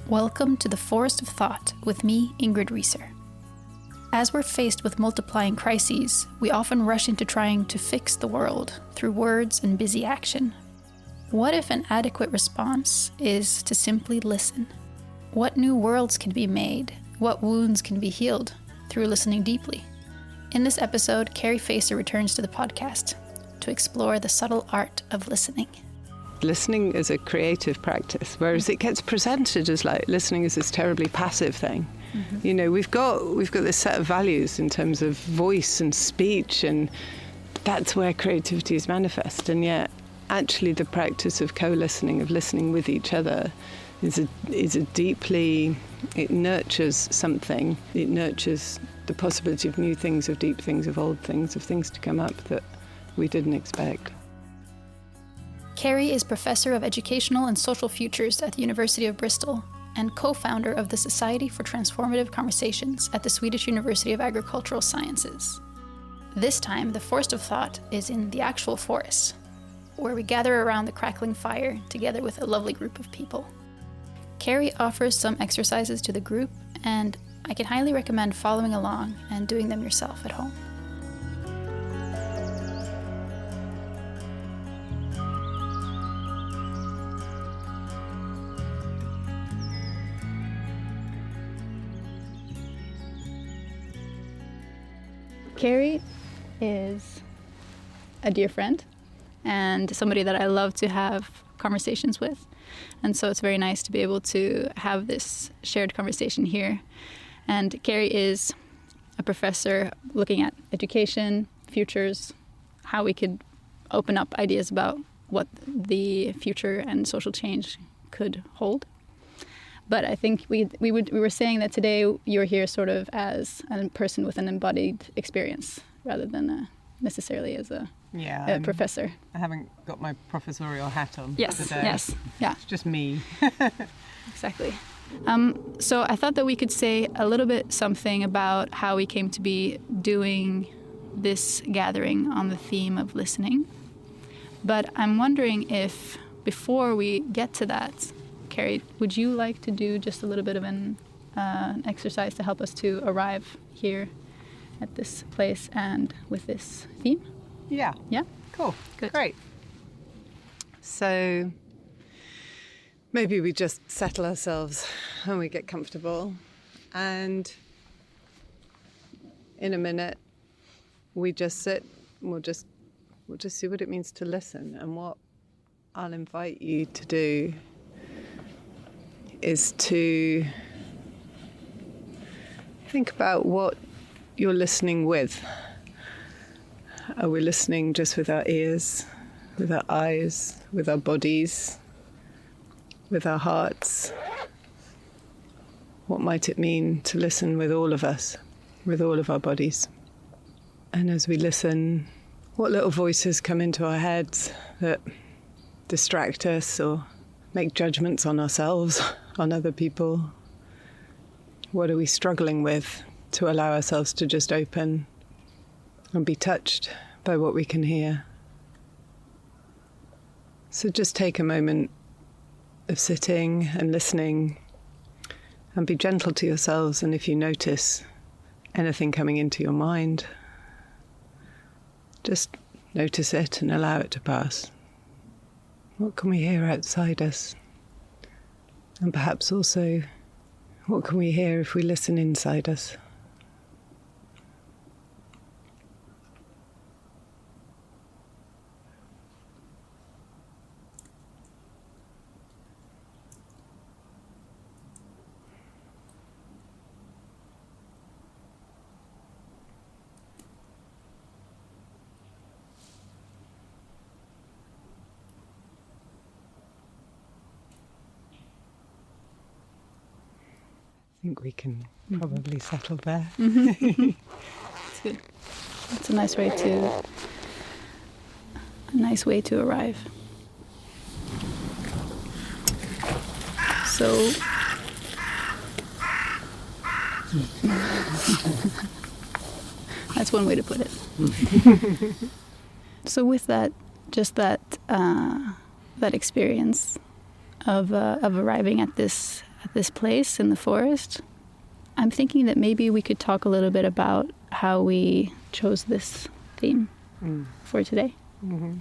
Welcome to the Forest of Thought with me, Ingrid Facer. As we're faced with multiplying crises, we often rush into trying to fix the world through words and busy action. What if an adequate response is to simply listen? What new worlds can be made? What wounds can be healed through listening deeply? In this episode, Keri Facer returns to the podcast to explore the subtle art of listening. Listening is a creative practice, whereas it gets presented as like listening is this terribly passive thing. Mm-hmm. You know, we've got this set of values in terms of voice and speech, and that's where creativity is manifest. And yet, actually, the practice of co-listening, of listening with each other, is a deeply, it nurtures something. It nurtures the possibility of new things, of deep things, of old things, of things to come up that we didn't expect. Keri is Professor of Educational and Social Futures at the University of Bristol and co-founder of the Society for Transformative Conversations at the Swedish University of Agricultural Sciences. This time, the Forest of Thought is in the actual forest, where we gather around the crackling fire together with a lovely group of people. Keri offers some exercises to the group, and I can highly recommend following along and doing them yourself at home. Keri is a dear friend and somebody that I love to have conversations with. And so it's very nice to be able to have this shared conversation here. And Keri is a professor looking at education, futures, how we could open up ideas about what the future and social change could hold. But I think we were saying that today you're here sort of as a person with an embodied experience rather than necessarily as a professor. I haven't got my professorial hat on today. Yes, yeah. It's just me. Exactly. So I thought that we could say a little bit something about how we came to be doing this gathering on the theme of listening. But I'm wondering if before we get to that, Keri, would you like to do just a little bit of an exercise to help us to arrive here at this place and with this theme? Yeah. Yeah? Cool. Good. Great. So maybe we just settle ourselves and we get comfortable, and in a minute we just sit and we'll just see what it means to listen. And what I'll invite you to do is to think about what you're listening with. Are we listening just with our ears, with our eyes, with our bodies, with our hearts? What might it mean to listen with all of us, with all of our bodies? And as we listen, what little voices come into our heads that distract us or make judgments on ourselves, on other people? What are we struggling with to allow ourselves to just open and be touched by what we can hear? So just take a moment of sitting and listening and be gentle to yourselves. And if you notice anything coming into your mind, just notice it and allow it to pass. What can we hear outside us? And perhaps also, what can we hear if we listen inside us? I think we can probably settle there. Mm-hmm. That's good. That's a nice way to arrive. So that's one way to put it. So with that, just that experience of arriving at this at this place in the forest, I'm thinking that maybe we could talk a little bit about how we chose this theme for today. Mm-hmm.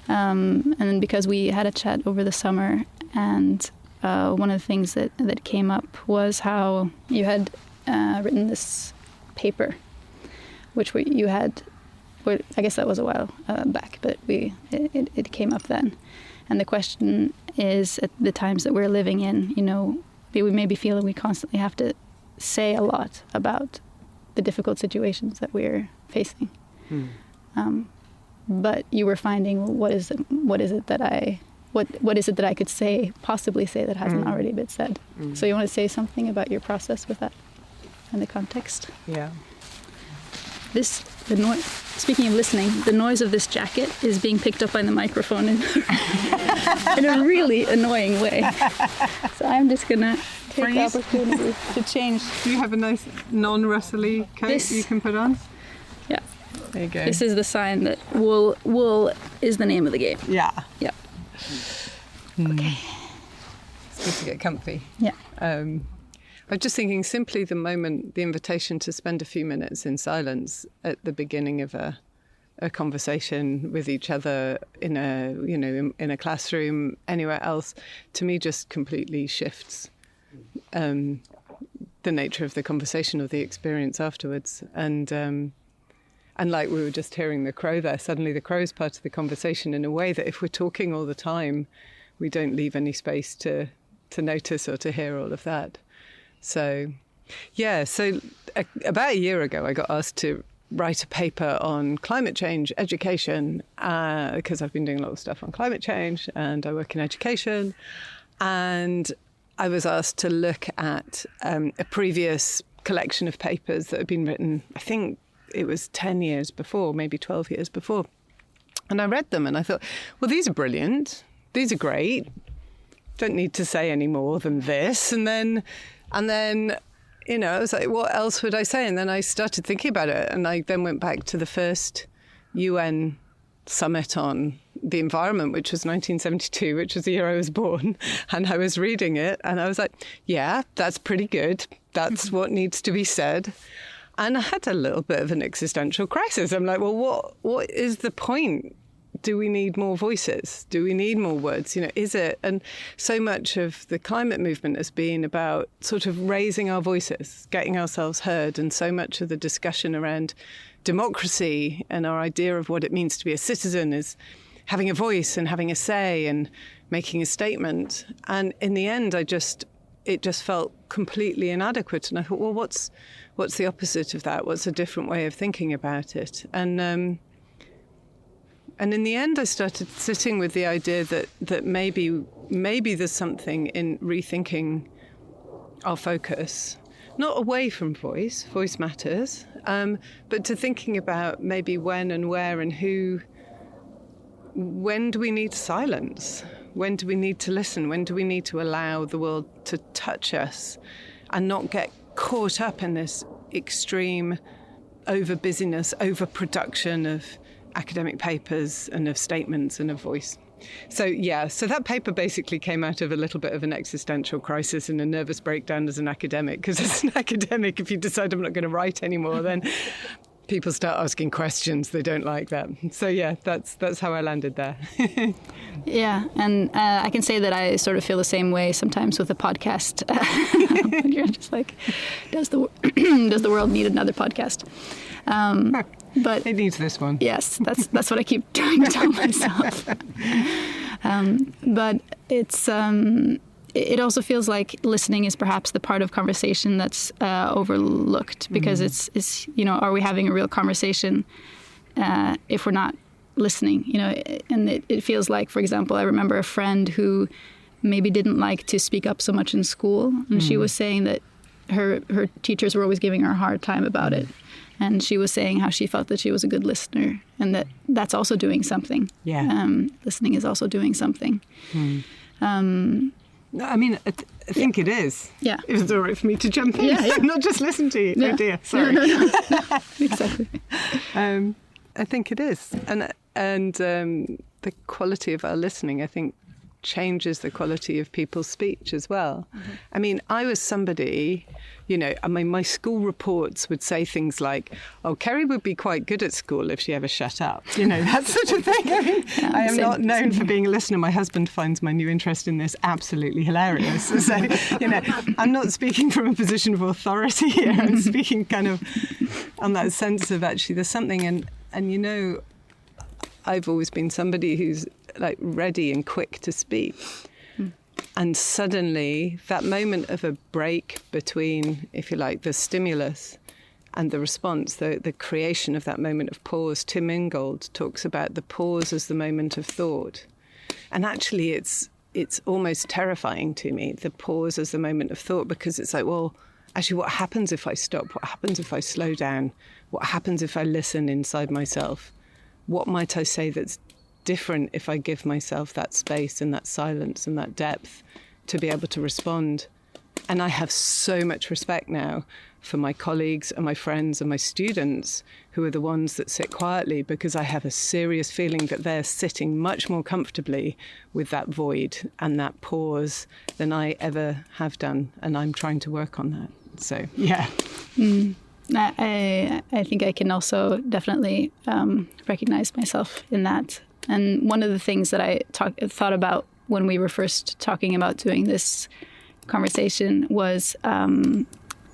And because we had a chat over the summer, and one of the things that came up was how you had written this paper, which you had, well, I guess that was a while back, but it came up then. And the question is, at the times that we're living in, you know, we maybe feel that we constantly have to say a lot about the difficult situations that we're facing. But you were finding, what is it that I could possibly say that hasn't already been said? So you want to say something about your process with that and the context? Yeah. Speaking of listening, the noise of this jacket is being picked up by the microphone in a really annoying way. So I'm just gonna take the opportunity to change. Do you have a nice non-rustly coat you can put on? Yeah. There you go. This is the sign that wool is the name of the game. Yeah. Yeah. Okay. It's good to get comfy. Yeah. I was just thinking, simply the invitation to spend a few minutes in silence at the beginning of a conversation with each other in a classroom, anywhere else, to me just completely shifts the nature of the conversation or the experience afterwards. And like we were just hearing the crow there, suddenly the crow is part of the conversation in a way that if we're talking all the time, we don't leave any space to notice or to hear all of that. So about a year ago, I got asked to write a paper on climate change education because I've been doing a lot of stuff on climate change and I work in education. And I was asked to look at a previous collection of papers that had been written, I think it was 10 years before, maybe 12 years before. And I read them and I thought, well, these are brilliant. These are great. Don't need to say any more than this. And then, you know, I was like, what else would I say? And then I started thinking about it. And I then went back to the first UN summit on the environment, which was 1972, which was the year I was born. And I was reading it and I was like, yeah, that's pretty good. That's what needs to be said. And I had a little bit of an existential crisis. I'm like, well, what is the point? Do we need more voices? Do we need more words? You know, is it? And so much of the climate movement has been about sort of raising our voices, getting ourselves heard. And so much of the discussion around democracy and our idea of what it means to be a citizen is having a voice and having a say and making a statement. And in the end, it just felt completely inadequate. And I thought, well, what's the opposite of that? What's a different way of thinking about it? And in the end, I started sitting with the idea that maybe there's something in rethinking our focus, not away from voice matters, but to thinking about maybe when and where and who. When do we need silence? When do we need to listen? When do we need to allow the world to touch us and not get caught up in this extreme over-busyness, overproduction of academic papers and of statements and of voice? So that paper basically came out of a little bit of an existential crisis and a nervous breakdown as an academic, because as an academic, if you decide I'm not going to write anymore, then people start asking questions. They don't like that. So that's how I landed there. Yeah, and I can say that I sort of feel the same way sometimes with a podcast. You're just like, does the world need another podcast? But it needs this one. Yes, that's what I keep trying to tell myself. But it also feels like listening is perhaps the part of conversation that's overlooked, because it's you know, are we having a real conversation if we're not listening? You know, and it feels like, for example, I remember a friend who maybe didn't like to speak up so much in school, and she was saying that her teachers were always giving her a hard time about it. And she was saying how she felt that she was a good listener, and that's also doing something. Yeah. Listening is also doing something. I mean, I think it is. Yeah. If it's all right for me to jump in. Yeah. Not just listen to you. Yeah. Oh dear, sorry. No. Exactly. I think it is. And the quality of our listening, I think, changes the quality of people's speech as well. I mean, I was somebody, my school reports would say things like, oh, Keri would be quite good at school if she ever shut up. That sort of thing. I mean, I am not known for being a listener. My husband finds my new interest in this absolutely hilarious. So, I'm not speaking from a position of authority here. I'm speaking kind of on that sense of actually there's something. And I've always been somebody who's like ready and quick to speak. And suddenly that moment of a break between, if you like, the stimulus and the response, the creation of that moment of pause. Tim Ingold talks about the pause as the moment of thought. And actually it's almost terrifying to me, the pause as the moment of thought, because it's like, well, actually what happens if I stop? What happens if I slow down? What happens if I listen inside myself? What might I say that's different if I give myself that space and that silence and that depth to be able to respond? And I have so much respect now for my colleagues and my friends and my students who are the ones that sit quietly, because I have a serious feeling that they're sitting much more comfortably with that void and that pause than I ever have done. And I'm trying to work on that. So, yeah. I think I can also definitely recognize myself in that. And one of the things that I thought about when we were first talking about doing this conversation was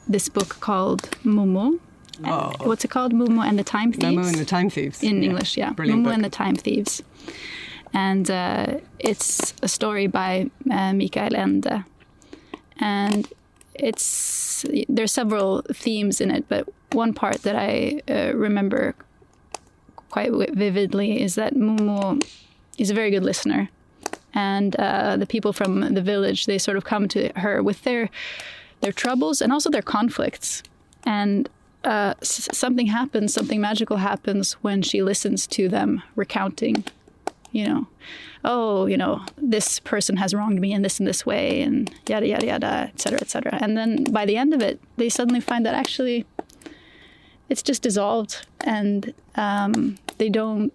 this book called Momo. Oh. What's it called? Momo and the Time Thieves? Momo and the Time Thieves. In English, yeah. Brilliant Momo book. and the Time Thieves. And it's a story by Mikael Ende. And there's several themes in it, but one part that I remember quite vividly is that Momo is a very good listener. And the people from the village, they sort of come to her with their troubles and also their conflicts. And something happens, something magical happens when she listens to them recounting, this person has wronged me in this way, and yada, yada, yada, et cetera, et cetera. And then by the end of it, they suddenly find that actually it's just dissolved, and the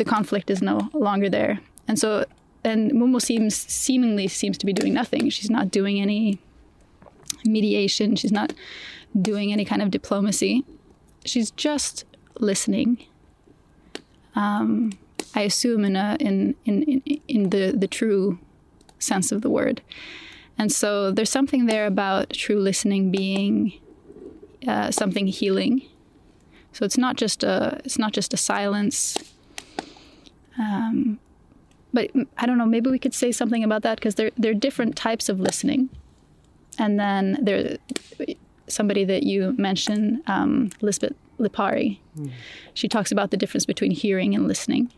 conflict is no longer there. And Momo seemingly seems to be doing nothing. She's not doing any mediation. She's not doing any kind of diplomacy. She's just listening. I assume in the true sense of the word. And so there's something there about true listening being something healing. So it's not just a silence. But I don't know, maybe we could say something about that, because there are different types of listening. And then there's somebody that you mentioned, Lisbeth Lipari. She talks about the difference between hearing and listening.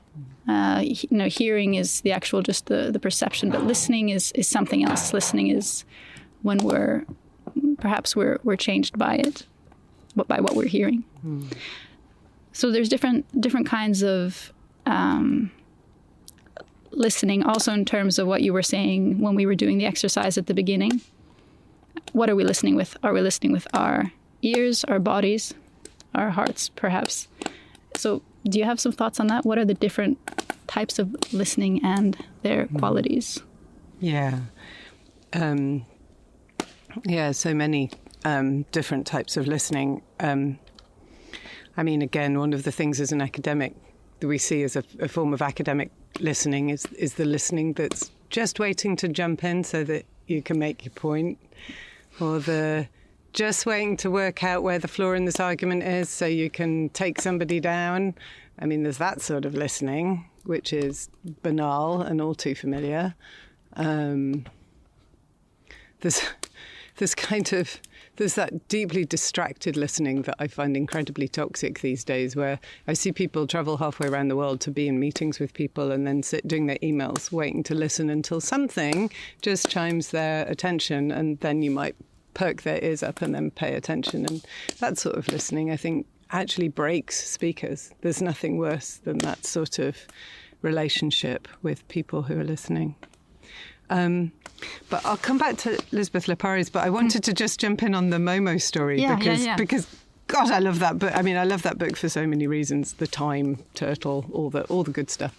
Hearing is the actual, just the perception, but listening is something else. Listening is when we're changed by it, by what we're hearing. So there's different kinds of listening, also in terms of what you were saying when we were doing the exercise at the beginning. What are we listening with? Are we listening with our ears, our bodies, our hearts, perhaps? So do you have some thoughts on that? What are the different types of listening and their qualities? Yeah. So many different types of listening. I mean, again, one of the things as an academic that we see as a form of academic listening is the listening that's just waiting to jump in so that you can make your point, or the just waiting to work out where the flaw in this argument is so you can take somebody down. I mean, there's that sort of listening, which is banal and all too familiar. There's that deeply distracted listening that I find incredibly toxic these days, where I see people travel halfway around the world to be in meetings with people and then sit doing their emails, waiting to listen until something just chimes their attention, and then you might perk their ears up and then pay attention. And that sort of listening, I think, actually breaks speakers. There's nothing worse than that sort of relationship with people who are listening. But I'll come back to Lisbeth Lipari's, but I wanted to just jump in on the Momo story because God, I love that book. I mean, I love that book for so many reasons. The time turtle, all the good stuff.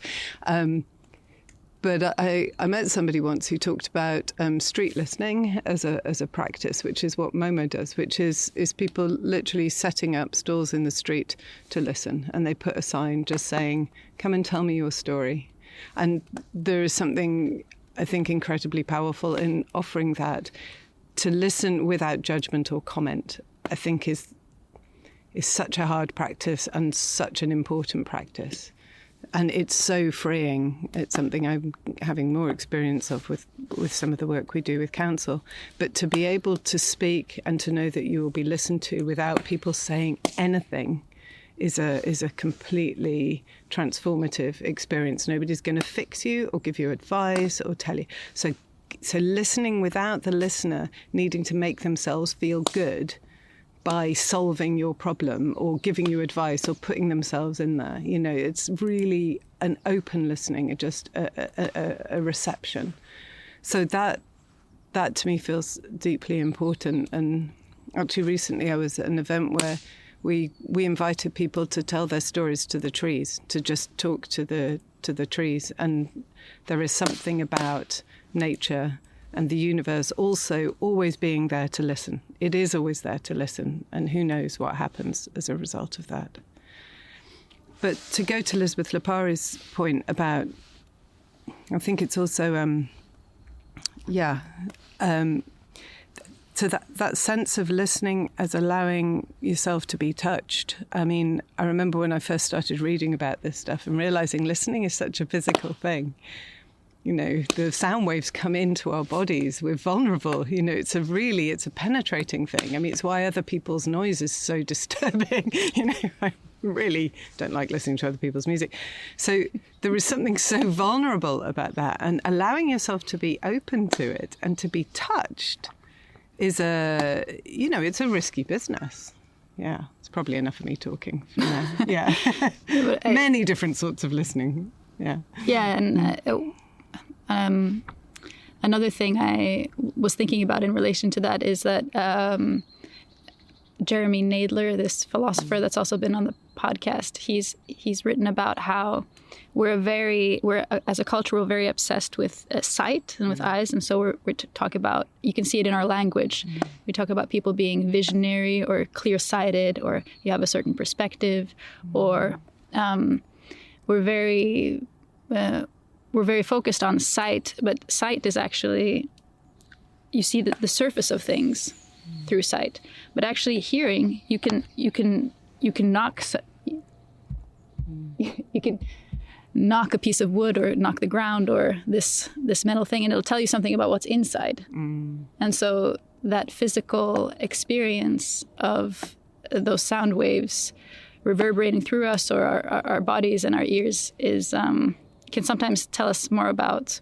But I met somebody once who talked about street listening as a practice, which is what Momo does, which is people literally setting up stalls in the street to listen. And they put a sign just saying, come and tell me your story. And there is something, I think, incredibly powerful in offering that. To listen without judgment or comment, I think is such a hard practice and such an important practice. And it's so freeing. It's something I'm having more experience of with some of the work we do with council. But to be able to speak and to know that you will be listened to without people saying anything is a completely transformative experience. Nobody's going to fix you or give you advice or tell you. So listening without the listener needing to make themselves feel good by solving your problem or giving you advice or putting themselves in there. You know, it's really an open listening, just a reception. So that to me feels deeply important. And actually recently I was at an event where we invited people to tell their stories to the trees, to just talk to the trees. And there is something about nature and the universe also always being there to listen. It is always there to listen, and who knows what happens as a result of that. But to go to Elizabeth Lopari's point about, I think it's also, so that sense of listening as allowing yourself to be touched. I mean, I remember when I first started reading about this stuff and realising listening is such a physical thing. You know, the sound waves come into our bodies. We're vulnerable. You know, it's a penetrating thing. I mean, it's why other people's noise is so disturbing. You know, I really don't like listening to other people's music. So there is something so vulnerable about that. And allowing yourself to be open to it and to be touched is it's a risky business. Yeah, it's probably enough of me talking for now. Yeah. Many different sorts of listening. Yeah. Yeah, and another thing I was thinking about in relation to that is that Jeremy Nadler, this philosopher that's also been on the podcast, he's written about how we're as a culture we're very obsessed with sight and with eyes, and so we're to talk about, you can see it in our language. We talk about people being visionary or clear-sighted, or you have a certain perspective, or we're very focused on sight, but sight is actually, you see the surface of things through sight. But actually hearing, you can knock a piece of wood or knock the ground or this metal thing, and it'll tell you something about what's inside. And so that physical experience of those sound waves reverberating through us or our bodies and our ears is can sometimes tell us more about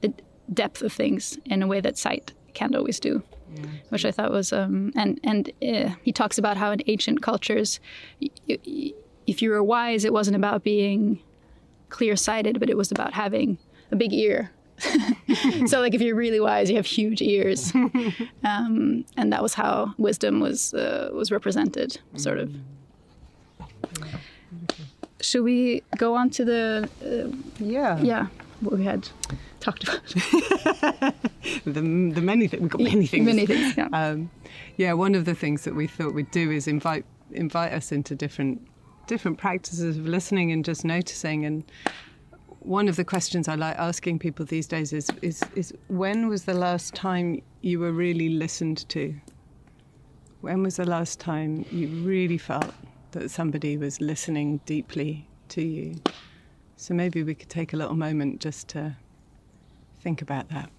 the depth of things in a way that sight can't always do, which I thought was he talks about how in ancient cultures, if you were wise, it wasn't about being clear-sighted, but it was about having a big ear. So like if you're really wise, you have huge ears, and that was how wisdom was represented, sort of. Should we go on to the what we had talked about? the many things. We've got many things. Many things. Yeah. One of the things that we thought we'd do is invite us into different practices of listening and just noticing. And one of the questions I like asking people these days is when was the last time you were really listened to? When was the last time you really felt that somebody was listening deeply to you? So maybe we could take a little moment just to think about that.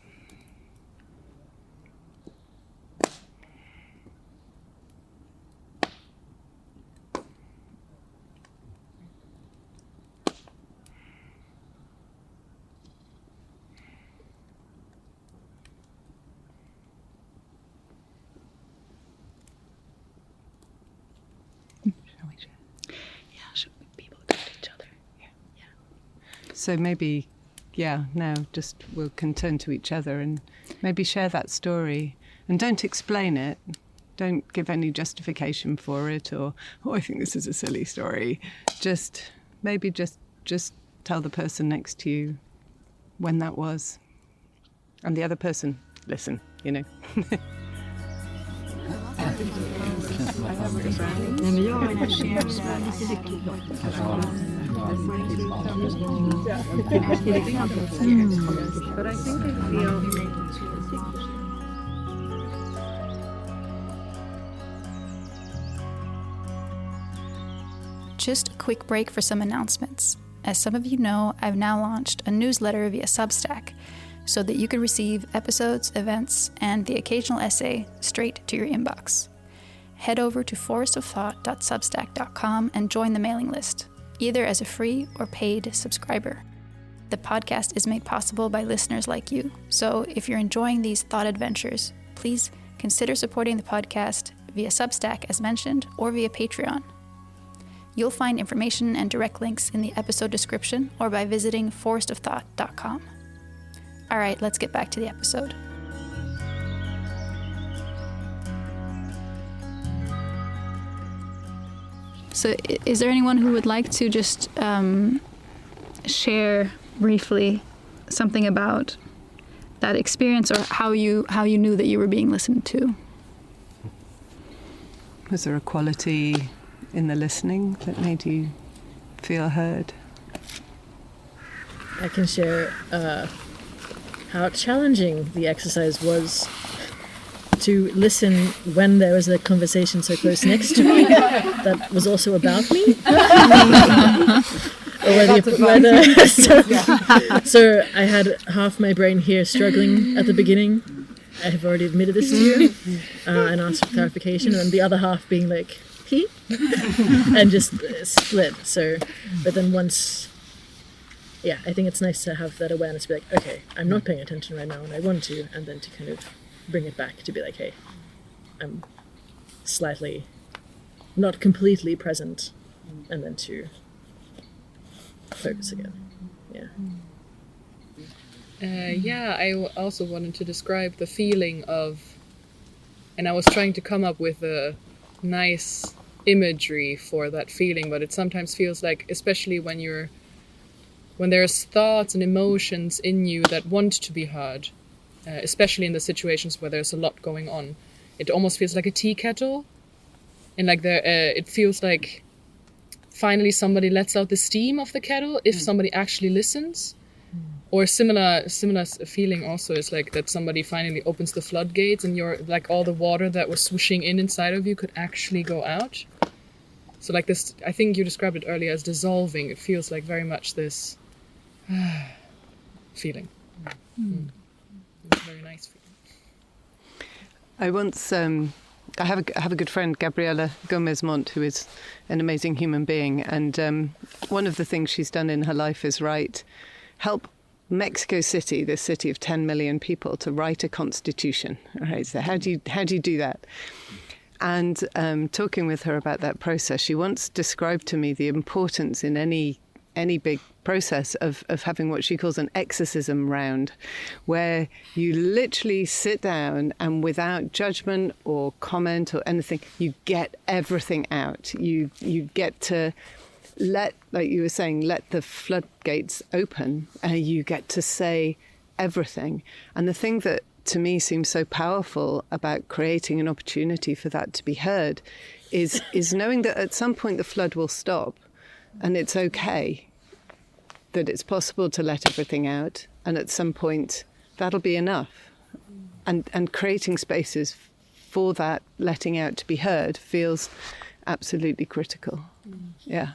So maybe, now just we'll can turn to each other and maybe share that story. And don't explain it. Don't give any justification for it or, I think this is a silly story. Just tell the person next to you when that was. And the other person, listen, you know. But I think I feel... Just a quick break for some announcements. As some of you know, I've now launched a newsletter via Substack so that you can receive episodes, events, and the occasional essay straight to your inbox. Head over to forestofthought.substack.com and join the mailing list, either as a free or paid subscriber. The podcast is made possible by listeners like you, so if you're enjoying these thought adventures, please consider supporting the podcast via Substack as mentioned or via Patreon. You'll find information and direct links in the episode description or by visiting forestofthought.com. All right, let's get back to the episode. So is there anyone who would like to just share briefly something about that experience or how you knew that you were being listened to? Was there a quality in the listening that made you feel heard? I can share how challenging the exercise was to listen when there was a conversation so close next to me that was also about me. So I had half my brain here struggling at the beginning. I have already admitted this to you and asked for clarification, and the other half being like, he? And just split. So, but then once, I think it's nice to have that awareness to be like, okay, I'm not paying attention right now and I want to, and then to kind of bring it back to be like, hey, I'm slightly, not completely present, and then to focus again. I also wanted to describe the feeling of, and I was trying to come up with a nice imagery for that feeling, but it sometimes feels like, especially when there's thoughts and emotions in you that want to be heard, especially in the situations where there's a lot going on, it almost feels like a tea kettle, and like it feels like finally somebody lets out the steam of the kettle if somebody actually listens. Or similar feeling also is like that somebody finally opens the floodgates and you're like all the water that was swooshing inside of you could actually go out. So like this, I think you described it earlier as dissolving. It feels like very much this feeling. It's a very nice feeling. I once, I have a good friend, Gabriela Gomez-Mont, who is an amazing human being. And one of the things she's done in her life is help Mexico City, this city of 10 million people, to write a constitution. Right? So how do you do that? And talking with her about that process, she once described to me the importance in any big process of having what she calls an exorcism round, where you literally sit down and without judgment or comment or anything, you get everything out. You get to let, like you were saying, let the floodgates open and you get to say everything. And the thing that to me seems so powerful about creating an opportunity for that to be heard is knowing that at some point the flood will stop and it's okay, that it's possible to let everything out, and at some point that'll be enough. And creating spaces for that letting out to be heard feels absolutely critical. Yeah.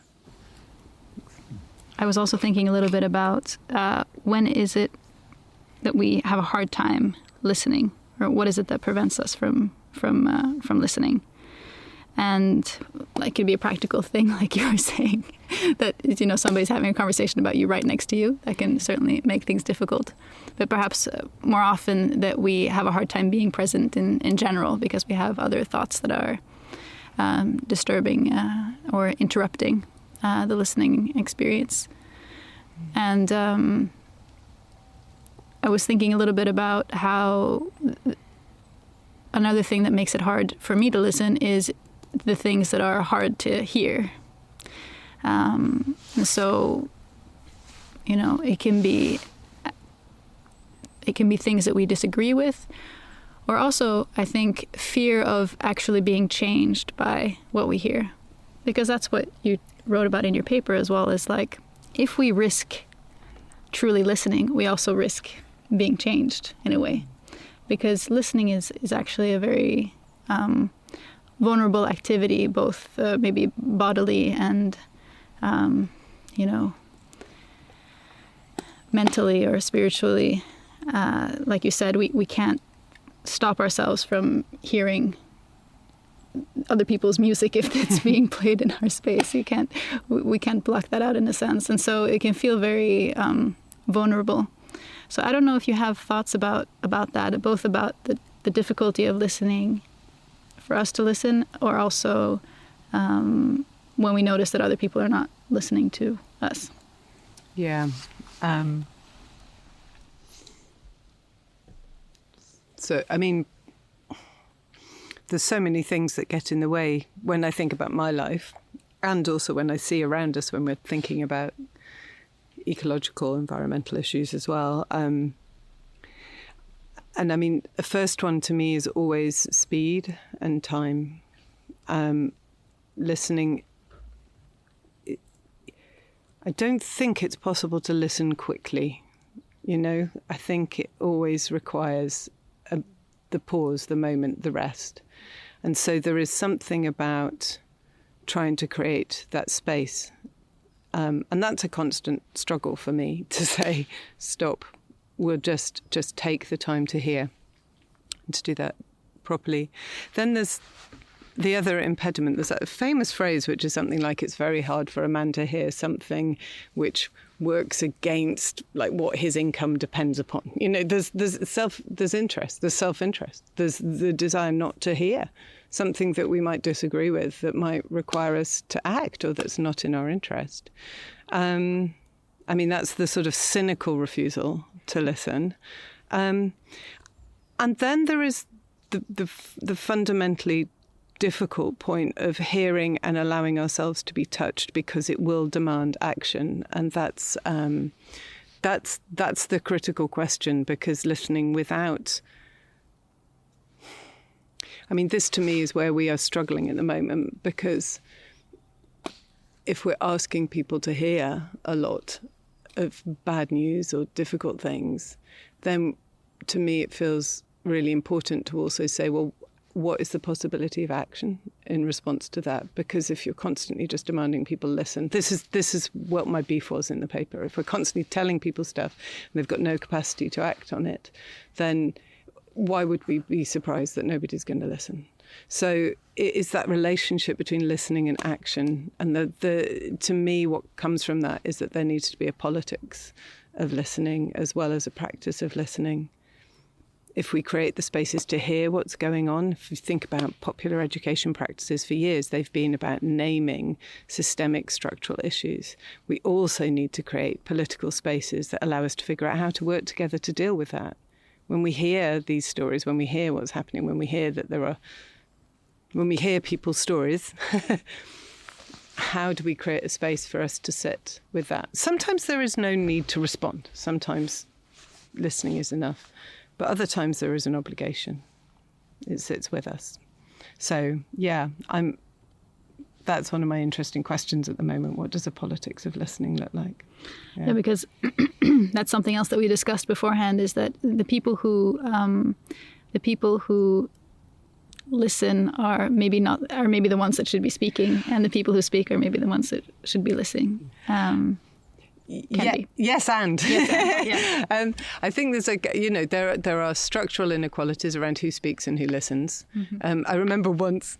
I was also thinking a little bit about when is it that we have a hard time listening, or what is it that prevents us from listening? And like, it could be a practical thing, like you were saying, that somebody's having a conversation about you right next to you. That can certainly make things difficult. But perhaps more often that we have a hard time being present in general because we have other thoughts that are disturbing or interrupting the listening experience. And I was thinking a little bit about how another thing that makes it hard for me to listen is the things that are hard to hear. So, it can be it can be things that we disagree with, or also, I think, fear of actually being changed by what we hear. Because that's what you wrote about in your paper as well, is like, if we risk truly listening, we also risk being changed in a way. Because listening is actually a very vulnerable activity, both maybe bodily and, mentally or spiritually. Like you said, we can't stop ourselves from hearing other people's music if it's being played in our space. We can't block that out in a sense. And so it can feel very vulnerable. So I don't know if you have thoughts about that, both about the difficulty of listening, for us to listen, or also when we notice that other people are not listening to us. Yeah. So, I mean, there's so many things that get in the way when I think about my life, and also when I see around us when we're thinking about ecological, environmental issues as well. And I mean, the first one to me is always speed and time. Listening, I don't think it's possible to listen quickly. I think it always requires the pause, the moment, the rest. And so there is something about trying to create that space. And that's a constant struggle for me, to say, stop, we'll just take the time to hear and to do that properly. Then there's the other impediment. There's that famous phrase, which is something like, it's very hard for a man to hear something which works against like what his income depends upon. There's interest, there's self-interest, there's the desire not to hear something that we might disagree with, that might require us to act, or that's not in our interest. I mean, that's the sort of cynical refusal to listen. And then there is the fundamentally difficult point of hearing and allowing ourselves to be touched, because it will demand action. And that's the critical question, because listening without... I mean, this to me is where we are struggling at the moment, because if we're asking people to hear a lot of bad news or difficult things, then to me it feels really important to also say, well, what is the possibility of action in response to that? Because if you're constantly just demanding people listen, this is what my beef was in the paper. If we're constantly telling people stuff and they've got no capacity to act on it, then why would we be surprised that nobody's going to listen? So it is that relationship between listening and action. And to me, what comes from that is that there needs to be a politics of listening as well as a practice of listening. If we create the spaces to hear what's going on, if you think about popular education practices for years, they've been about naming systemic structural issues. We also need to create political spaces that allow us to figure out how to work together to deal with that. When we hear these stories, when we hear what's happening, when we hear when we hear people's stories, how do we create a space for us to sit with that? Sometimes there is no need to respond. Sometimes listening is enough. But other times there is an obligation. It sits with us. So, yeah, that's one of my interesting questions at the moment. What does the politics of listening look like? Yeah, because that's something else that we discussed beforehand, is that the people who listen are maybe the ones that should be speaking, and the people who speak are maybe the ones that should be listening. Yes, and. Yeah. I think there's there are structural inequalities around who speaks and who listens. Mm-hmm. I remember once,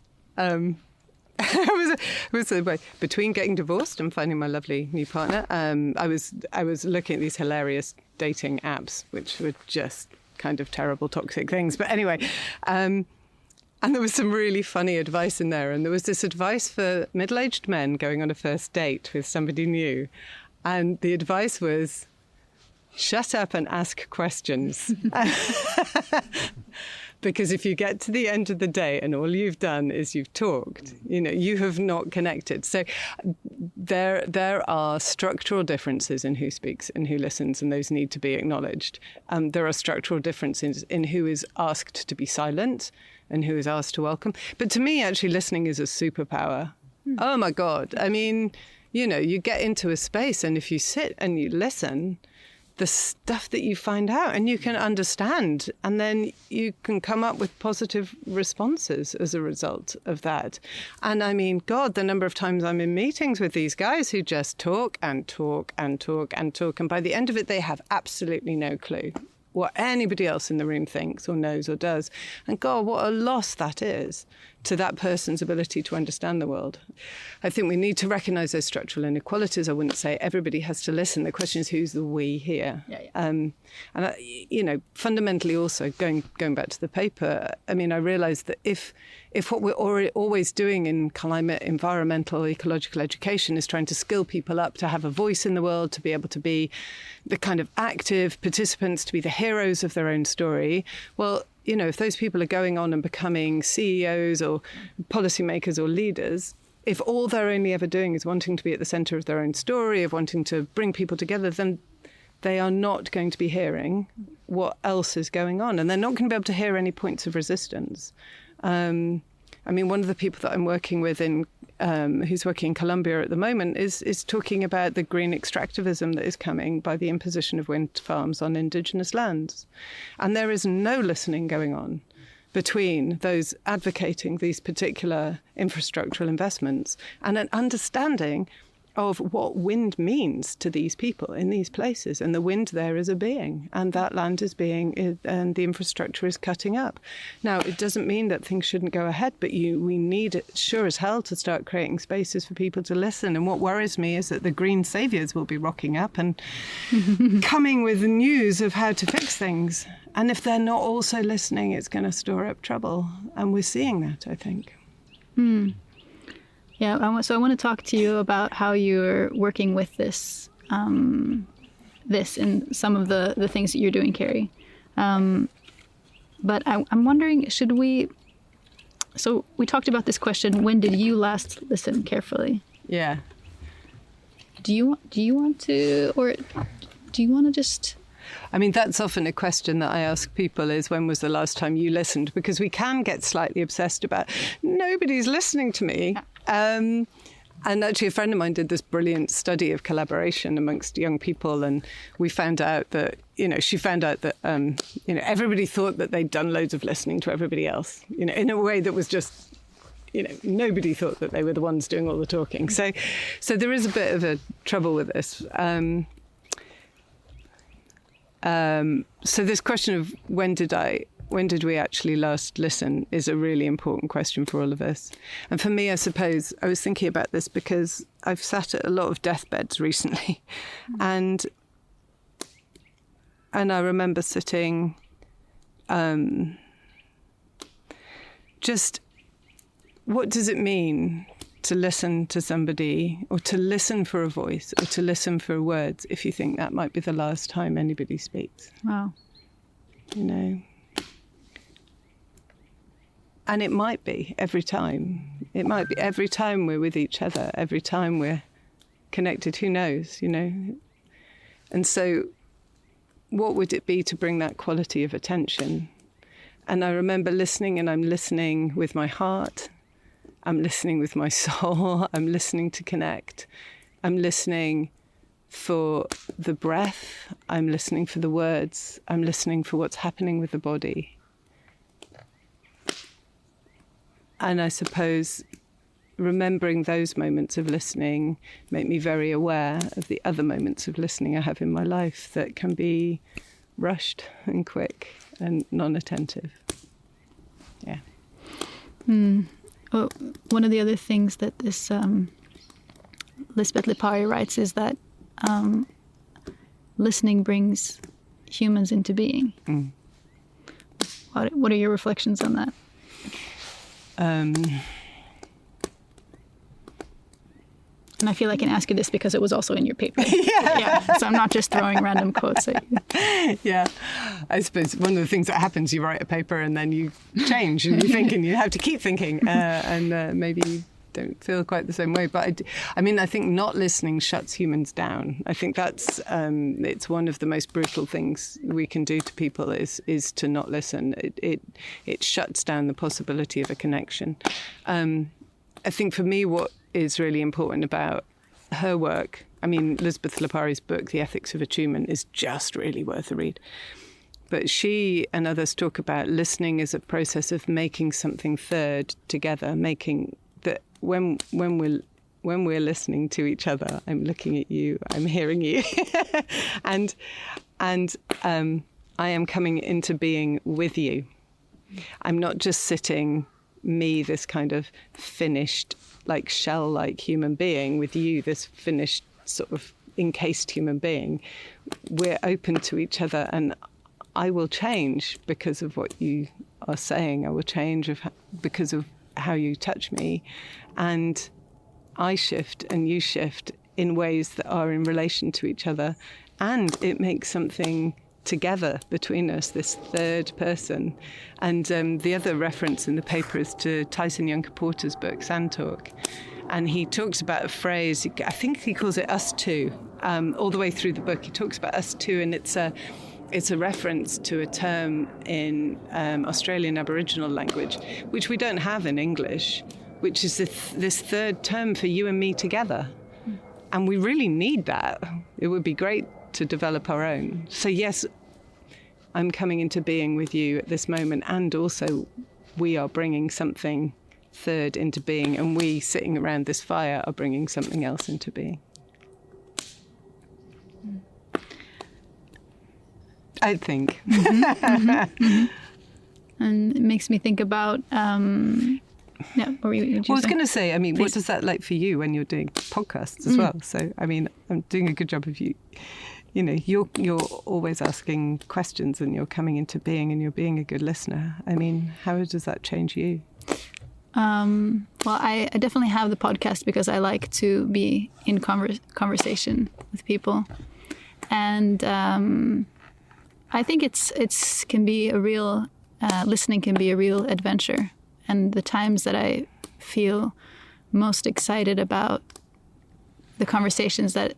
between getting divorced and finding my lovely new partner, I was looking at these hilarious dating apps, which were just kind of terrible, toxic things. But anyway, and there was some really funny advice in there. And there was this advice for middle-aged men going on a first date with somebody new. And the advice was, shut up and ask questions. Because if you get to the end of the day and all you've done is you've talked, you have not connected. So there are structural differences in who speaks and who listens, and those need to be acknowledged. There are structural differences in who is asked to be silent and who is asked to welcome. But to me, actually, listening is a superpower. Oh, my God. I mean, you get into a space, and if you sit and you listen, the stuff that you find out, and you can understand, and then you can come up with positive responses as a result of that. And I mean, God, the number of times I'm in meetings with these guys who just talk and talk and talk and talk, and by the end of it, they have absolutely no clue what anybody else in the room thinks or knows or does. And God, what a loss that is to that person's ability to understand the world. I think we need to recognise those structural inequalities. I wouldn't say everybody has to listen. The question is, who's the we here? Fundamentally also, going back to the paper, I mean, I realise that if what we're always doing in climate, environmental, ecological education is trying to skill people up to have a voice in the world, to be able to be the kind of active participants, to be the heroes of their own story, well, if those people are going on and becoming CEOs or policymakers or leaders, if all they're only ever doing is wanting to be at the centre of their own story, of wanting to bring people together, then they are not going to be hearing what else is going on. And they're not going to be able to hear any points of resistance. One of the people that I'm working with who's working in Colombia at the moment is talking about the green extractivism that is coming by the imposition of wind farms on indigenous lands. And there is no listening going on between those advocating these particular infrastructural investments and an understanding of what wind means to these people in these places. And the wind there is a being, and that land is being, and the infrastructure is cutting up. Now, it doesn't mean that things shouldn't go ahead, but we need it sure as hell to start creating spaces for people to listen. And what worries me is that the green saviours will be rocking up and coming with news of how to fix things. And if they're not also listening, it's going to store up trouble. And we're seeing that, I think. Yeah, so I want to talk to you about how you're working with this and some of the things that you're doing, Keri. But I'm wondering, so we talked about this question, when did you last listen carefully? Yeah. Do you want to, or do you want to just... I mean, that's often a question that I ask people is, when was the last time you listened? Because we can get slightly obsessed about, nobody's listening to me. And actually, a friend of mine did this brilliant study of collaboration amongst young people. And we found out that, everybody thought that they'd done loads of listening to everybody else, in a way that was just, nobody thought that they were the ones doing all the talking. So there is a bit of a trouble with this. So this question of when did we actually last listen is a really important question for all of us. And for me, I suppose, I was thinking about this because I've sat at a lot of deathbeds recently. And I remember sitting, just what does it mean to listen to somebody, or to listen for a voice, or to listen for words, if you think that might be the last time anybody speaks? Wow. And it might be every time. It might be every time we're with each other, every time we're connected, who knows, And so what would it be to bring that quality of attention? And I remember listening, and I'm listening with my heart, I'm listening with my soul, I'm listening to connect, I'm listening for the breath, I'm listening for the words, I'm listening for what's happening with the body. And I suppose remembering those moments of listening make me very aware of the other moments of listening I have in my life that can be rushed and quick and non-attentive. Yeah. Well, one of the other things that this Lisbeth Lipari writes is that listening brings humans into being. What are your reflections on that? And I feel I can ask you this because it was also in your paper. Yeah. So I'm not just throwing random quotes at you. Yeah. I suppose one of the things that happens, you write a paper and then you change and you think, and you have to keep thinking, and maybe you don't feel quite the same way. But I think not listening shuts humans down. I think that's it's one of the most brutal things we can do to people is to not listen. It shuts down the possibility of a connection. I think for me, what is really important about her work, I mean, Elizabeth Lopari's book, The Ethics of Attunement, is just really worth a read. But she and others talk about listening as a process of making something third together, making that when we're listening to each other, I'm looking at you, I'm hearing you, and I am coming into being with you. I'm not just sitting, me, this kind of finished, like shell-like human being, with you, this finished sort of encased human being. We're open to each other, and I will change because of what you are saying. I will change because of how you touch me, and I shift and you shift in ways that are in relation to each other, and it makes something together between us, this third person. And the other reference in the paper is to Tyson Yunkaporta's book, Sand Talk. And he talks about a phrase, I think he calls it us two, all the way through the book. He talks about us two, and it's a reference to a term in Australian Aboriginal language, which we don't have in English, which is this third term for you and me together. And we really need that. It would be great to develop our own. So yes, I'm coming into being with you at this moment, and also we are bringing something third into being, and we sitting around this fire are bringing something else into being. I think. And it makes me think about I was going to say, I mean, Please. What does that like for you when you're doing podcasts as well? So, I mean, I'm doing a good job of you. You know, you're always asking questions, and you're coming into being, and you're being a good listener. I mean, how does that change you? Well, I definitely have the podcast because I like to be in conversation with people, and I think it's can be a real listening can be a real adventure. And the times that I feel most excited about the conversations that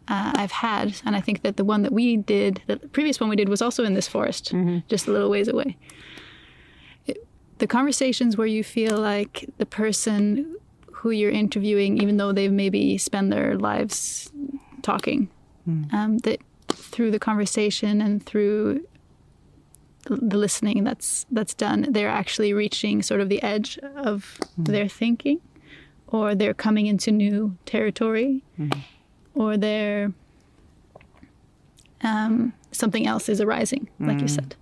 I've had, and I think that the one that we did, the previous one we did, was also in this forest, just a little ways away. The conversations where you feel like the person who you're interviewing, even though they've maybe spent their lives talking, that through the conversation and through the listening that's done, they're actually reaching sort of the edge of their thinking, or they're coming into new territory, or they're something else is arising, like you said,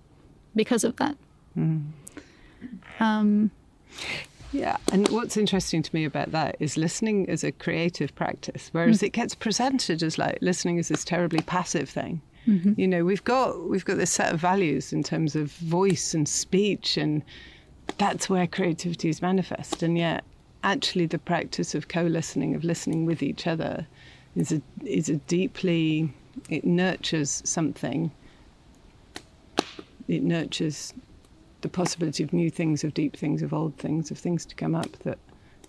because of that. Yeah, and what's interesting to me about that is listening is a creative practice, whereas it gets presented as like listening is this terribly passive thing. You know, we've got this set of values in terms of voice and speech, and that's where creativity is manifest. And yet, actually, the practice of co-listening, of listening with each other, is a deeply, it nurtures something. It nurtures the possibility of new things, of deep things, of old things, of things to come up that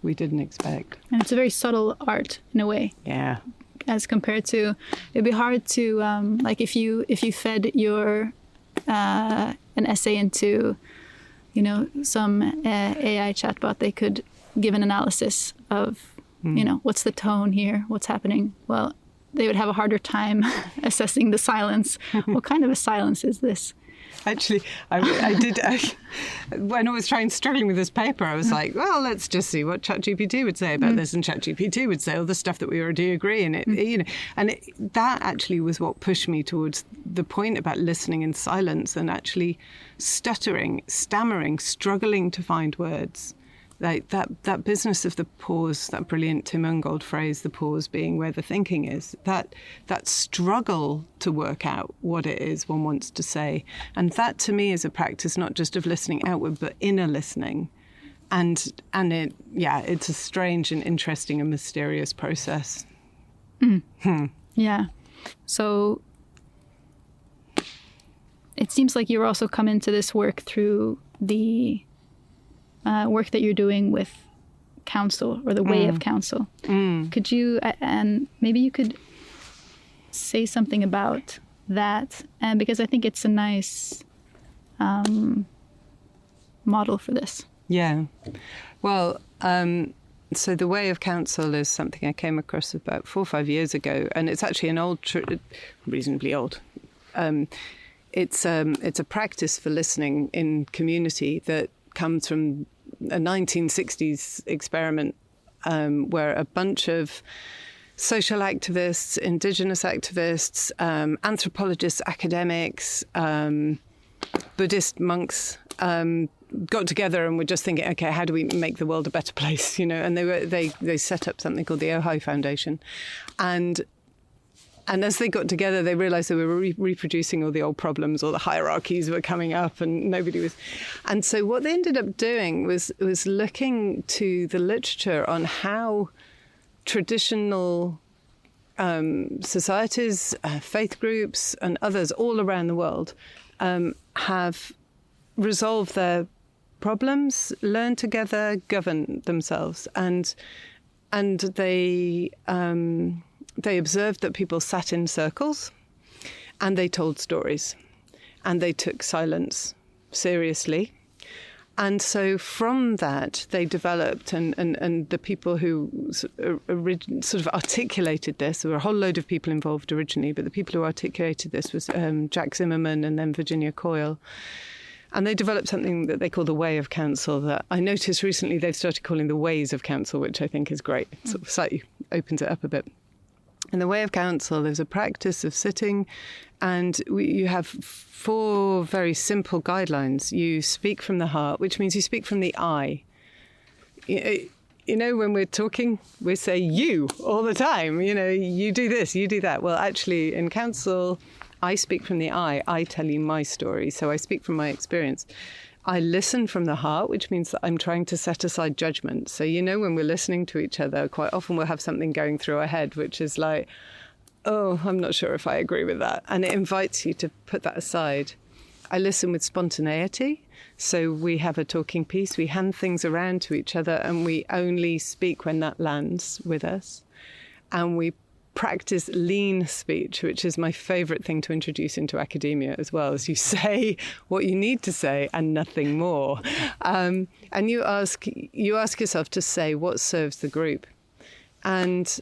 we didn't expect. And it's a very subtle art in a way. Yeah. As compared to, it'd be hard to like if you fed your an essay into, you know, some AI chatbot, they could give an analysis of, you know, what's the tone here, what's happening. Well, they would have a harder time assessing the silence. What kind of a silence is this? Actually, I did. When I was struggling with this paper, I was like, well, let's just see what ChatGPT would say about this, and ChatGPT would say all the stuff that we already agree. And that actually was what pushed me towards the point about listening in silence and actually stuttering, stammering, struggling to find words. Like that business of the pause, that brilliant Tim Ungold phrase, the pause being where the thinking is, that struggle to work out what it is one wants to say. And that to me is a practice not just of listening outward, but inner listening. it's a strange and interesting and mysterious process. Yeah. So it seems like you're also come into this work through the work that you're doing with counsel, or the way of counsel. Could you, and maybe you could say something about that, and because I think it's a nice model for this. Yeah. Well, so the way of counsel is something I came across about 4 or 5 years ago, and it's actually an old, reasonably old. It's a practice for listening in community that comes from a 1960s experiment where a bunch of social activists, indigenous activists, anthropologists, academics, Buddhist monks got together and were just thinking, okay, how do we make the world a better place? And they set up something called the Ojai Foundation, and as they got together, they realised they were reproducing all the old problems, all the hierarchies were coming up, and nobody was. And so what they ended up doing was looking to the literature on how traditional societies, faith groups, and others all around the world have resolved their problems, learned together, governed themselves, and they observed that people sat in circles and they told stories and they took silence seriously. And so from that, they developed, and the people who sort of articulated this, there were a whole load of people involved originally, but the people who articulated this was Jack Zimmerman and then Virginia Coyle. And they developed something that they call the way of counsel, that I noticed recently they've started calling the ways of counsel, which I think is great. It sort of slightly opens it up a bit. In the way of counsel, there's a practice of sitting, and you have 4 very simple guidelines. You speak from the heart, which means you speak from the I. When we're talking, we say you all the time. You do this, you do that. Well, actually, in counsel, I speak from the I tell you my story. So I speak from my experience. I listen from the heart, which means that I'm trying to set aside judgment. So, when we're listening to each other, quite often we'll have something going through our head, which is like, oh, I'm not sure if I agree with that. And it invites you to put that aside. I listen with spontaneity. So we have a talking piece. We hand things around to each other and we only speak when that lands with us. And we practice lean speech, which is my favorite thing to introduce into academia as well, as you say what you need to say and nothing more. And you ask yourself to say what serves the group. And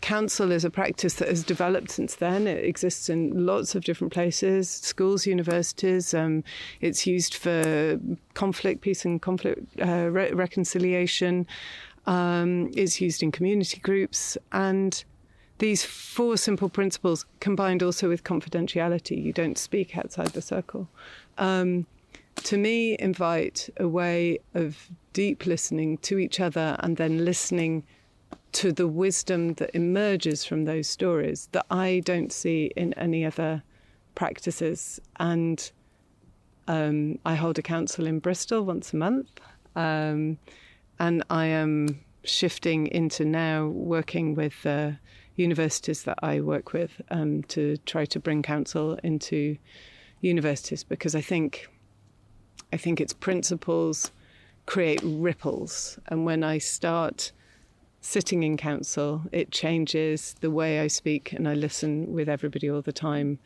counsel is a practice that has developed since then. It exists in lots of different places, schools, universities. It's used for conflict, peace and conflict reconciliation. It's used in community groups, and these 4 simple principles combined also with confidentiality. You don't speak outside the circle. To me, invite a way of deep listening to each other and then listening to the wisdom that emerges from those stories that I don't see in any other practices. And I hold a council in Bristol once a month. And I am shifting into now working with universities that I work with to try to bring counsel into universities, because I think its principles create ripples. And when I start sitting in council, it changes the way I speak and I listen with everybody all the time.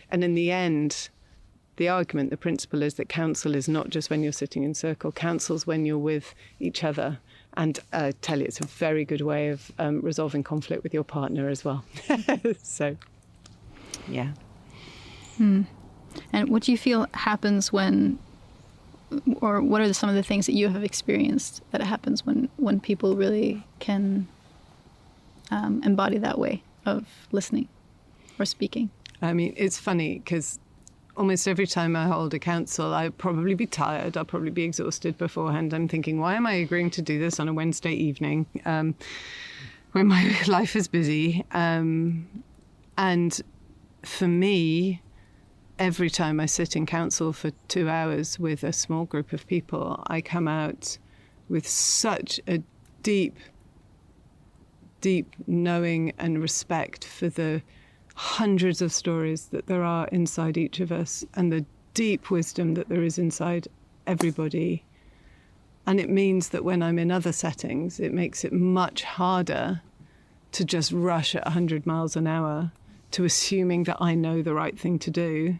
And in the end, the argument, the principle is that counsel is not just when you're sitting in circle. Counsel's when you're with each other. And I tell you, it's a very good way of resolving conflict with your partner as well. So, yeah. And what do you feel happens when, or what are some of the things that you have experienced that happens when people really can embody that way of listening or speaking? I mean, it's funny because almost every time I hold a council, I'll probably be tired. I'll probably be exhausted beforehand. I'm thinking, why am I agreeing to do this on a Wednesday evening when my life is busy? And for me, every time I sit in council for 2 hours with a small group of people, I come out with such a deep knowing and respect for the hundreds of stories that there are inside each of us and the deep wisdom that there is inside everybody. And it means that when I'm in other settings, it makes it much harder to just rush at 100 miles an hour to assuming that I know the right thing to do,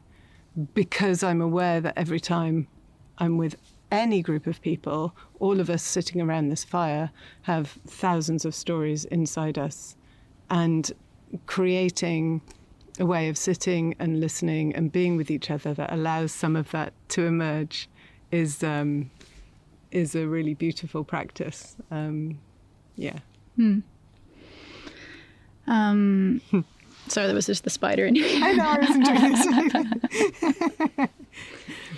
because I'm aware that every time I'm with any group of people, all of us sitting around this fire have thousands of stories inside us. And creating a way of sitting and listening and being with each other that allows some of that to emerge is a really beautiful practice. Sorry, there was just the spider in your ear. I know, I was enjoying this.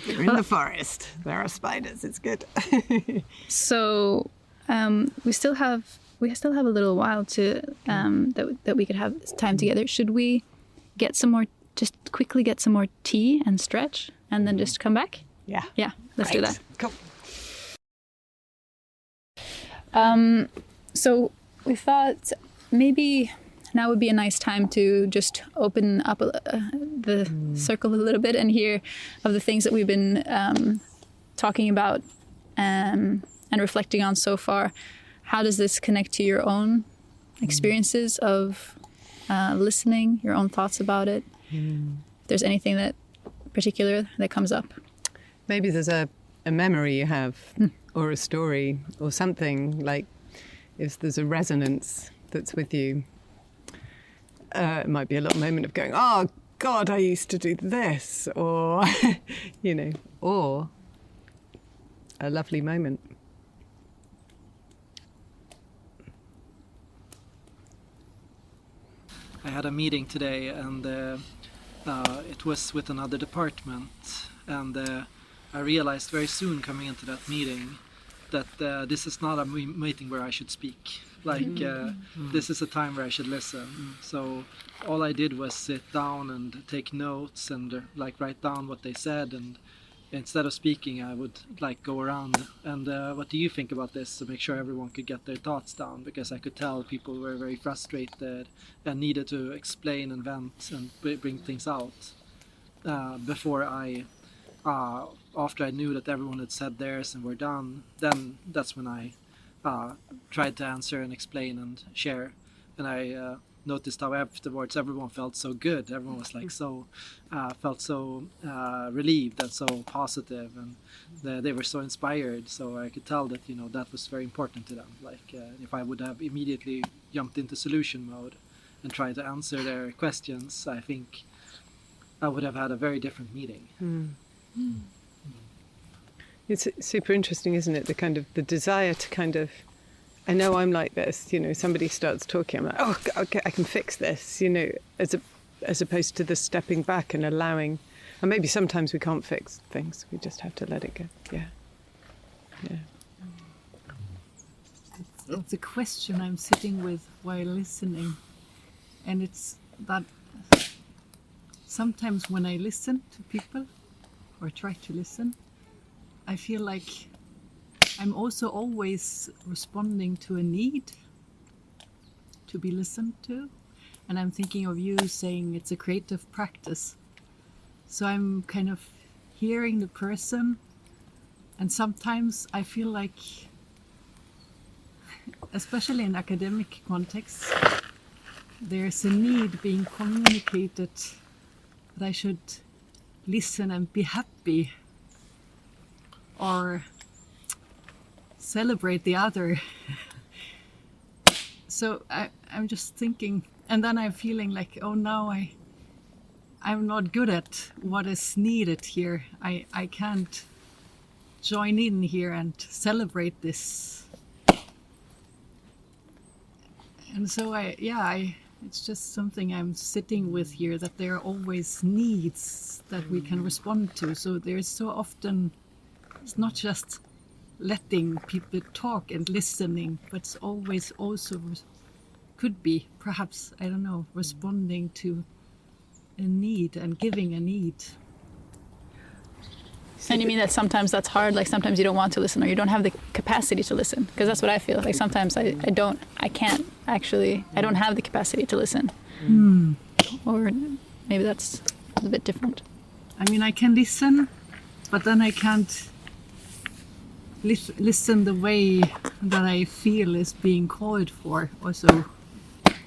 We're in the forest. There are spiders. It's good. So we still have a little while to that we could have time together. Should we just quickly get some more tea and stretch, and then just come back? Yeah. Yeah, let's do that. Cool. So we thought maybe now would be a nice time to just open up the circle a little bit and hear of the things that we've been talking about and reflecting on so far. How does this connect to your own experiences of listening, your own thoughts about it? If there's anything that particular that comes up. Maybe there's a memory you have or a story or something, like if there's a resonance that's with you. It might be a little moment of going, oh, God, I used to do this, or, or a lovely moment. I had a meeting today, and it was with another department, and I realized very soon coming into that meeting that this is not a meeting where I should speak. This is a time where I should listen. So all I did was sit down and take notes and write down what they said, and instead of speaking I would go around and what do you think about this, to make sure everyone could get their thoughts down, because I could tell people were very frustrated and needed to explain and vent and bring things out before after I knew that everyone had said theirs and were done. Then that's when I tried to answer and explain and share, and I noticed how afterwards everyone felt so good. Everyone was felt so relieved and so positive, and they were so inspired. So I could tell that that was very important to them. If I would have immediately jumped into solution mode and tried to answer their questions, I think I would have had a very different meeting. It's super interesting, isn't it? The desire to I know I'm like this, somebody starts talking, I'm like, oh, okay, I can fix this, as opposed to the stepping back and allowing, and maybe sometimes we can't fix things, we just have to let it go. Yeah. It's a question I'm sitting with while listening, and it's that sometimes when I listen to people, or try to listen, I feel like I'm also always responding to a need to be listened to. And I'm thinking of you saying it's a creative practice. So I'm kind of hearing the person, and sometimes I feel like, especially in academic contexts, there's a need being communicated that I should listen and be happy, or celebrate the other. So I'm just thinking, and then I'm feeling like, oh, now I'm not good at what is needed here. I can't join in here and celebrate this. And so it's just something I'm sitting with here, that there are always needs that we can respond to. So there's so often, it's not just letting people talk and listening, but it's always also could be, perhaps, I don't know, responding to a need and giving a need. And you mean that sometimes that's hard, like sometimes you don't want to listen or you don't have the capacity to listen? Because that's what I feel. Like sometimes I don't have the capacity to listen. Or maybe that's a bit different. I mean, I can listen, but then I can't listen the way that I feel is being called for also.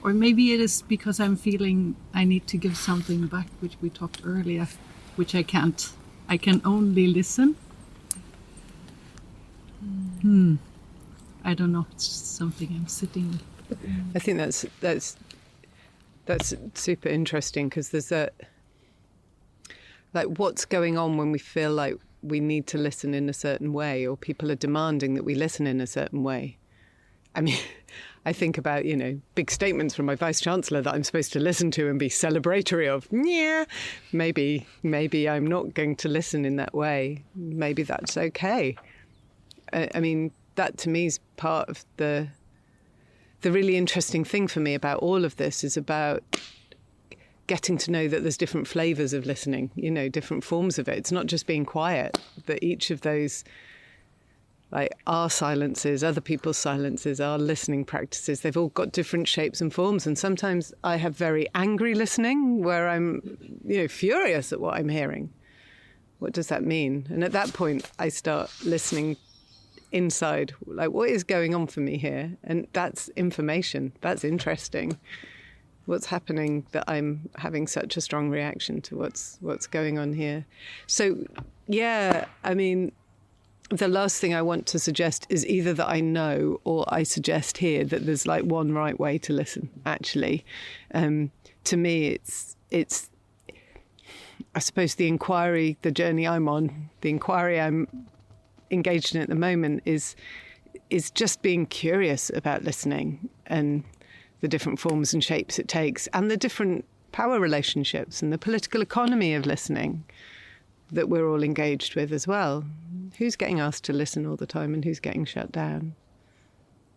Or maybe it is because I'm feeling I need to give something back, which we talked earlier, which I can't. I can only listen. I don't know. It's just something I'm sitting with. I think that's super interesting, because there's like what's going on when we feel like we need to listen in a certain way, or people are demanding that we listen in a certain way. I mean, I think about, big statements from my Vice-Chancellor that I'm supposed to listen to and be celebratory of. Yeah, maybe I'm not going to listen in that way. Maybe that's okay. I mean, that to me is part of the really interesting thing for me about all of this is about getting to know that there's different flavours of listening, different forms of it. It's not just being quiet, that each of those, like our silences, other people's silences, our listening practices, they've all got different shapes and forms. And sometimes I have very angry listening where I'm, furious at what I'm hearing. What does that mean? And at that point, I start listening inside, like what is going on for me here? And that's information. That's interesting. What's happening that I'm having such a strong reaction to what's going on here? So, yeah, I mean, the last thing I want to suggest is either that I know or I suggest here that there's like one right way to listen, actually. To me, it's I suppose the inquiry, the journey I'm on, the inquiry I'm engaged in at the moment is just being curious about listening and the different forms and shapes it takes, and the different power relationships and the political economy of listening that we're all engaged with as well. Who's getting asked to listen all the time and who's getting shut down?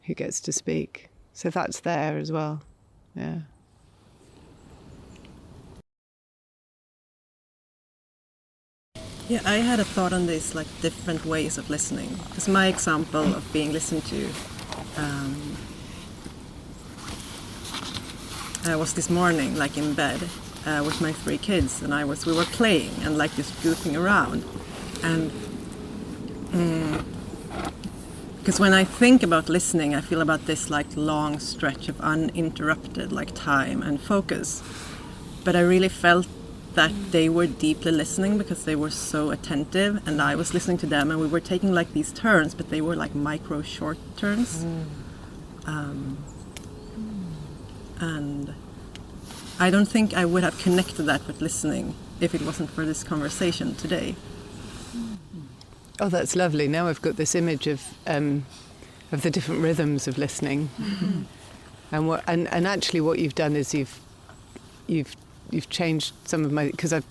Who gets to speak? So that's there as well. Yeah. Yeah, I had a thought on this, like different ways of listening. Because my example of being listened to was this morning, like in bed with my 3 kids, and we were playing and like just goofing around. And because when I think about listening, I feel about this like long stretch of uninterrupted like time and focus. But I really felt that they were deeply listening because they were so attentive, and I was listening to them, and we were taking like these turns, but they were like micro short turns. And I don't think I would have connected that with listening if it wasn't for this conversation today. Oh, that's lovely. Now I've got this image of the different rhythms of listening, and actually what you've done is you've changed some of my, because I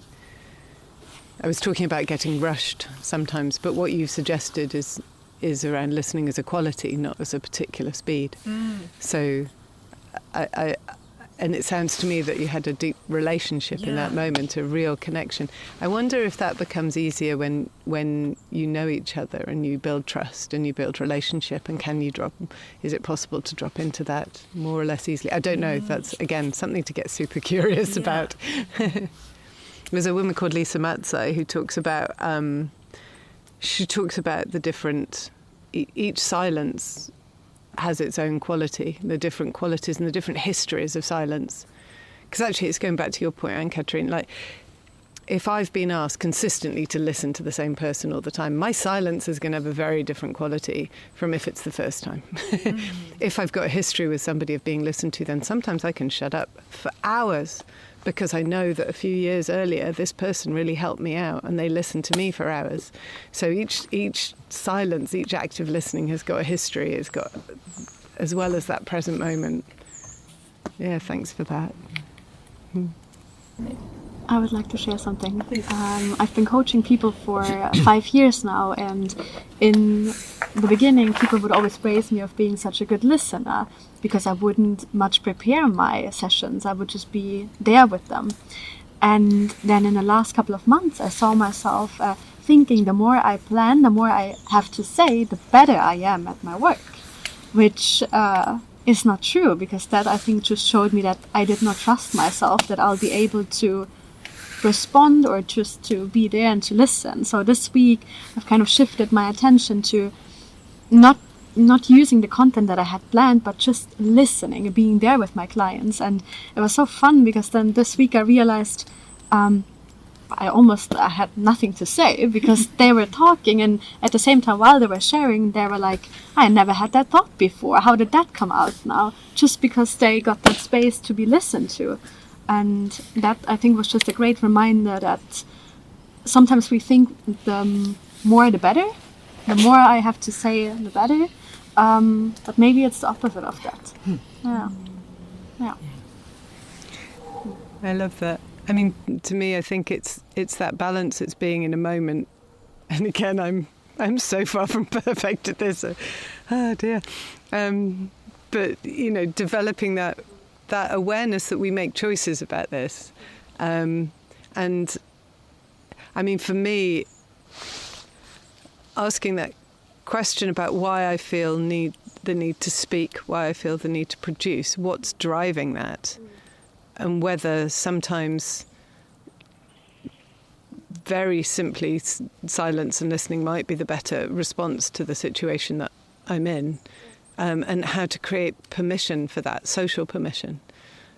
was talking about getting rushed sometimes, but what you've suggested is around listening as a quality, not as a particular speed. So I and it sounds to me that you had a deep relationship in that moment, a real connection. I wonder if that becomes easier when you know each other and you build trust and you build relationship, and is it possible to drop into that more or less easily? I don't know. That's, again, something to get super curious about. There's a woman called Lisa Matzai who talks about, the different, each silence has its own quality, the different qualities and the different histories of silence. Because actually it's going back to your point, Anne-Catherine, like if I've been asked consistently to listen to the same person all the time, my silence is going to have a very different quality from if it's the first time. If I've got a history with somebody of being listened to, then sometimes I can shut up for hours because I know that a few years earlier this person really helped me out and they listened to me for hours. So each silence, each act of listening has got a history, it's got, as well as that present moment. Yeah, thanks for that. I would like to share something. I've been coaching people for 5 years now, and in the beginning people would always praise me of being such a good listener because I wouldn't much prepare my sessions. I would just be there with them. And then in the last couple of months I saw myself thinking the more I plan, the more I have to say, the better I am at my work, which is not true, because that, I think, just showed me that I did not trust myself, that I'll be able to respond or just to be there and to listen. So this week I've kind of shifted my attention to not using the content that I had planned, but just listening and being there with my clients. And it was so fun, because then this week I realized I had nothing to say, because they were talking, and at the same time while they were sharing, they were like, I never had that thought before. How did that come out now? Just because they got that space to be listened to. And that, I think, was just a great reminder that sometimes we think the more the better. The more I have to say, the better. But maybe it's the opposite of that. Yeah. I love that. I mean, to me, I think it's that balance. It's being in a moment. And again, I'm so far from perfect at this. Oh dear. But developing that awareness that we make choices about this. And I mean, for me, asking that question about why I feel the need to speak, why I feel the need to produce, what's driving that, and whether sometimes very simply silence and listening might be the better response to the situation that I'm in, and how to create permission for that, social permission,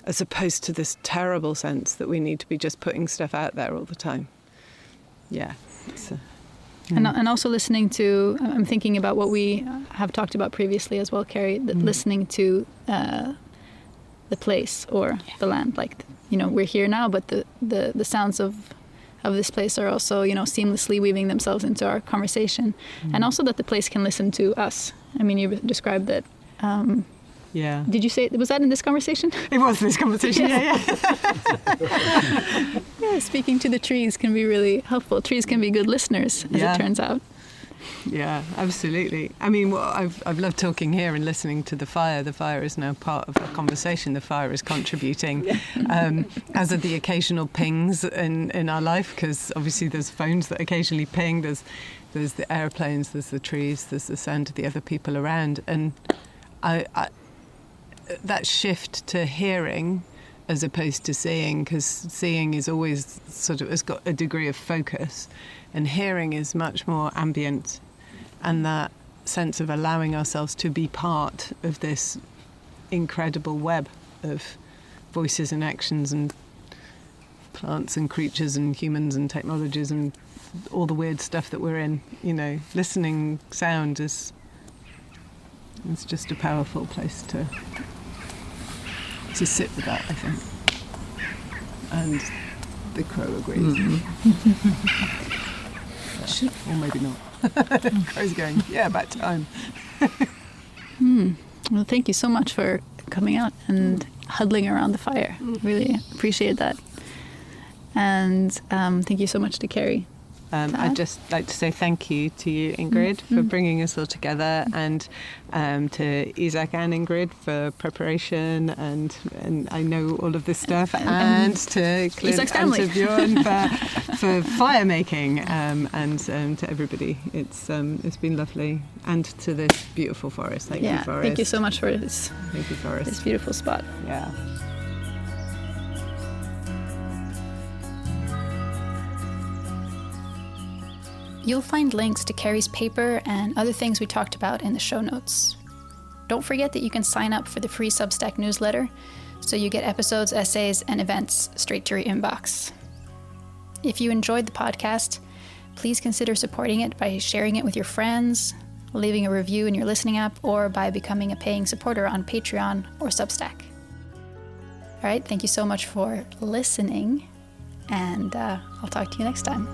as opposed to this terrible sense that we need to be just putting stuff out there all the time. Yeah. And also listening to, I'm thinking about what we have talked about previously as well, Keri, that listening to the place or the land. Like, we're here now, but the sounds of this place are also, seamlessly weaving themselves into our conversation. And also that the place can listen to us. I mean, you described that. Yeah. Did you say, was that in this conversation? It was in this conversation, yeah. Yeah, speaking to the trees can be really helpful. Trees can be good listeners, as it turns out. Yeah, absolutely. I mean, I've loved talking here and listening to the fire. The fire is now part of the conversation. The fire is contributing, as are the occasional pings in our life, because obviously there's phones that occasionally ping. There's the airplanes, there's the trees, there's the sound of the other people around. And I that shift to hearing as opposed to seeing, because seeing is always has got a degree of focus, and hearing is much more ambient, and that sense of allowing ourselves to be part of this incredible web of voices and actions and plants and creatures and humans and technologies and all the weird stuff that we're in. Listening sound it's just a powerful place to sit with that, I think. And the crow agrees. Or maybe not. Crow's going, yeah, about time. Well, thank you so much for coming out and huddling around the fire. Really appreciate that. And thank you so much to Keri. I'd just like to say thank you to you, Ingrid, for bringing us all together, and to Isaac and Ingrid for preparation, and I know all of this stuff, and to Clint and to Bjorn for fire making, and to everybody. It's been lovely, and to this beautiful forest. Thank you, forest. Thank you so much for this. Thank you, forest. This beautiful spot. Yeah. You'll find links to Keri's paper and other things we talked about in the show notes. Don't forget that you can sign up for the free Substack newsletter, so you get episodes, essays, and events straight to your inbox. If you enjoyed the podcast, please consider supporting it by sharing it with your friends, leaving a review in your listening app, or by becoming a paying supporter on Patreon or Substack. All right, thank you so much for listening, and I'll talk to you next time.